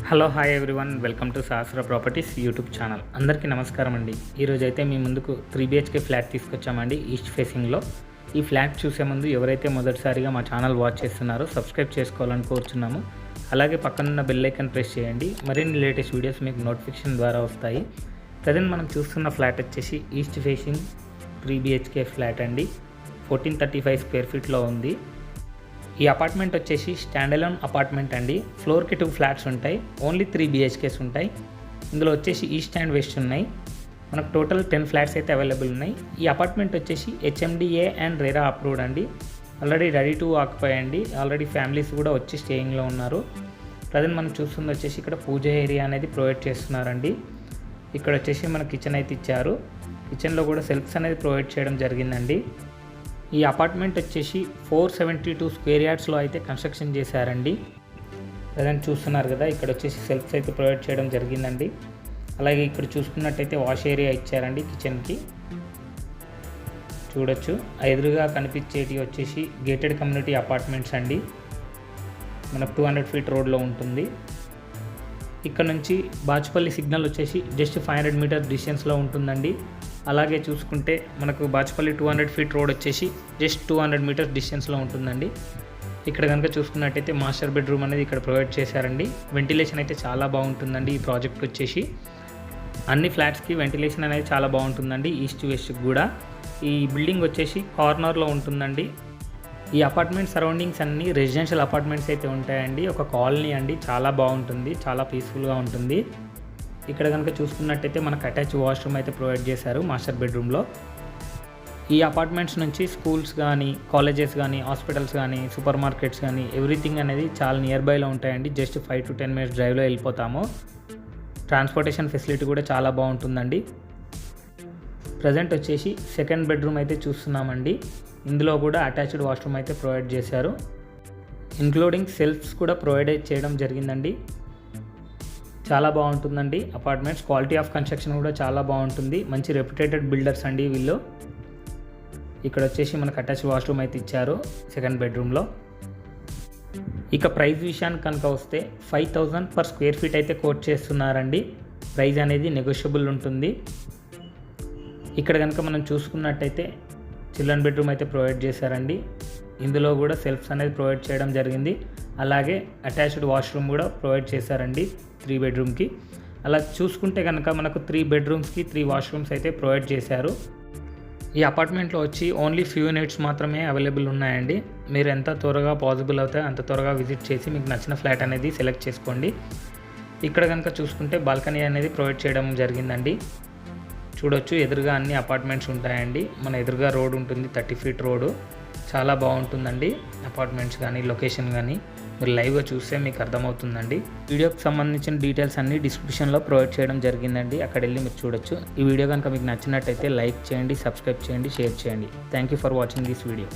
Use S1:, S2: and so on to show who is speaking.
S1: Hello hi everyone, welcome to Sahasra properties YouTube channel. అందరికీ నమస్కారం అండి. ఈరోజు అయితే మీ ముందుకు 3 BHK ఫ్లాట్ తీసుకొచ్చామండి ఈస్ట్ ఫేసింగ్లో. ఈ ఫ్లాట్ చూసే ముందు ఎవరైతే మొదటిసారిగా మా ఛానల్ వాచ్ చేస్తున్నారో సబ్స్క్రైబ్ చేసుకోవాలని కోరుచున్నాము. అలాగే పక్కనున్న బెల్ ఐకాన్ ప్రెస్ చేయండి. మరిన్ని లేటెస్ట్ వీడియోస్ మీకు నోటిఫికేషన్ ద్వారా వస్తాయి. ప్రజెంట్ మనం చూస్తున్న ఫ్లాట్ వచ్చేసి ఈస్ట్ ఫేసింగ్ 3 BHK ఫ్లాట్ అండి. 1435 స్క్వేర్ ఫీట్లో ఉంది. ఈ అపార్ట్మెంట్ వచ్చేసి స్టాండలోన్ అపార్ట్మెంట్ అండి. ఫ్లోర్కి 2 ఫ్లాట్స్ ఉంటాయి. ఓన్లీ 3 BHKs ఉంటాయి. ఇందులో వచ్చేసి ఈస్ట్ అండ్ వెస్ట్ ఉన్నాయి. మనకు టోటల్ 10 ఫ్లాట్స్ అయితే అవైలబుల్ ఉన్నాయి. ఈ అపార్ట్మెంట్ వచ్చేసి HMDA అండ్ రెరా అప్రూవ్డ్ అండి. ఆల్రెడీ రెడీ టు ఆక్యుపై అండి. ఆల్రెడీ ఫ్యామిలీస్ కూడా వచ్చి స్టేయింగ్లో ఉన్నారు. ప్రజెంట్ మనం చూస్తుంది వచ్చేసి ఇక్కడ పూజ ఏరియా అనేది ప్రొవైడ్ చేస్తున్నారండి. ఇక్కడ వచ్చేసి మన కిచెన్ అయితే ఇచ్చారు. కిచెన్లో కూడా సెల్ఫ్స్ అనేది ప్రొవైడ్ చేయడం జరిగిందండి. ఈ అపార్ట్మెంట్ వచ్చేసి 472 స్క్వేర్ యార్డ్స్లో అయితే కన్స్ట్రక్షన్ చేశారండి. ప్రజెంట్ చూస్తున్నారు కదా, ఇక్కడ వచ్చేసి సెల్ఫ్స్ అయితే ప్రొవైడ్ చేయడం జరిగిందండి. అలాగే ఇక్కడ చూసుకున్నట్టయితే వాష్ ఏరియా ఇచ్చారండి కిచెన్కి. చూడొచ్చు, ఎదురుగా కనిపించేటి వచ్చేసి గేటెడ్ కమ్యూనిటీ అపార్ట్మెంట్స్ అండి. మనకు 200 ఫీట్ రోడ్లో ఉంటుంది. ఇక్కడ నుంచి బాచుపల్లి సిగ్నల్ వచ్చేసి జస్ట్ 500 మీటర్ డిస్టెన్స్లో ఉంటుందండి. అలాగే చూసుకుంటే మనకు బాచుపల్లి 200 ఫీట్ రోడ్ వచ్చేసి జస్ట్ 200 మీటర్స్ డిస్టెన్స్లో ఉంటుందండి. ఇక్కడ కనుక చూసుకున్నట్టయితే మాస్టర్ బెడ్రూమ్ అనేది ఇక్కడ ప్రొవైడ్ చేశారండి. వెంటిలేషన్ అయితే చాలా బాగుంటుందండి. ఈ ప్రాజెక్ట్ వచ్చేసి అన్ని ఫ్లాట్స్కి వెంటిలేషన్ అనేది చాలా బాగుంటుందండి. ఈస్ట్ వెస్ట్కి కూడా. ఈ బిల్డింగ్ వచ్చేసి కార్నర్లో ఉంటుందండి. ఈ అపార్ట్మెంట్ సరౌండింగ్స్ అన్నీ రెసిడెన్షియల్ అపార్ట్మెంట్స్ అయితే ఉంటాయండి. ఒక కాలనీ అండి, చాలా బాగుంటుంది, చాలా పీస్ఫుల్గా ఉంటుంది. ఇక్కడ కనుక చూసుకున్నట్టయితే మనకు అటాచ్ వాష్రూమ్ అయితే ప్రొవైడ్ చేశారు మాస్టర్ బెడ్రూమ్లో. ఈ అపార్ట్మెంట్స్ నుంచి స్కూల్స్ కానీ, కాలేజెస్ కానీ, హాస్పిటల్స్ కానీ, సూపర్ మార్కెట్స్ కానీ ఎవ్రీథింగ్ అనేది చాలా నియర్ బైలో ఉంటాయండి. జస్ట్ 5 to 10 మినిట్స్ డ్రైవ్లో వెళ్ళిపోతాము. ట్రాన్స్పోర్టేషన్ ఫెసిలిటీ కూడా చాలా బాగుంటుందండి. ప్రజెంట్ వచ్చేసి సెకండ్ బెడ్రూమ్ అయితే చూస్తున్నామండి. ఇందులో కూడా అటాచ్డ్ వాష్రూమ్ అయితే ప్రొవైడ్ చేశారు. ఇంక్లూడింగ్ సెల్ఫ్స్ కూడా ప్రొవైడ్ చేయడం జరిగిందండి. చాలా బాగుంటుందండి అపార్ట్మెంట్స్. క్వాలిటీ ఆఫ్ కన్స్ట్రక్షన్ కూడా చాలా బాగుంటుంది. మంచి రెప్యుటేటెడ్ బిల్డర్స్ అండి వీళ్ళు. ఇక్కడ వచ్చేసి మనకు అటాచ్ వాష్రూమ్ అయితే ఇచ్చారు సెకండ్ బెడ్రూమ్లో. ఇక ప్రైస్ విషయానికి కనుక వస్తే 5000 పర్ స్క్వేర్ ఫీట్ అయితే కోట్ చేస్తున్నారండి. ప్రైస్ అనేది నెగోషియబుల్ ఉంటుంది. ఇక్కడ కనుక మనం చూసుకున్నట్టయితే చిల్డ్రన్ బెడ్రూమ్ అయితే ప్రొవైడ్ చేశారండి. ఇందులో కూడా సెల్ఫ్స్ అనేది ప్రొవైడ్ చేయడం జరిగింది. అలాగే అటాచ్డ్ వాష్రూమ్ కూడా ప్రొవైడ్ చేశారండి 3 బెడ్రూమ్కి. అలా చూసుకుంటే కనుక మనకు 3 బెడ్రూమ్స్కి 3 వాష్రూమ్స్ అయితే ప్రొవైడ్ చేశారు. ఈ అపార్ట్మెంట్లో వచ్చి ఓన్లీ ఫ్యూ యూనిట్స్ మాత్రమే అవైలబుల్ ఉన్నాయండి. మీరు ఎంత త్వరగా పాసిబుల్ అవుతాయో అంత త్వరగా విజిట్ చేసి మీకు నచ్చిన ఫ్లాట్ అనేది సెలెక్ట్ చేసుకోండి. ఇక్కడ కనుక చూసుకుంటే బాల్కనీ అనేది ప్రొవైడ్ చేయడం జరిగిందండి. చూడొచ్చు, ఎదురుగా అన్ని అపార్ట్మెంట్స్ ఉంటాయండి. మన ఎదురుగా రోడ్ ఉంటుంది, 30 ఫీట్ రోడ్డు. చాలా బాగుంటుందండి అపార్ట్మెంట్స్ కానీ, లొకేషన్ కానీ. మీరు లైవ్గా చూస్తే మీకు అర్థమవుతుందండి. వీడియోకి సంబంధించిన డీటెయిల్స్ అన్నీ డిస్క్రిప్షన్లో ప్రొవైడ్ చేయడం జరిగిందండి. అక్కడ వెళ్ళి మీరు చూడొచ్చు. ఈ వీడియో కనుక మీకు నచ్చినట్టయితే లైక్ చేయండి, సబ్స్క్రైబ్ చేయండి, షేర్ చేయండి. Thank you for watching this video.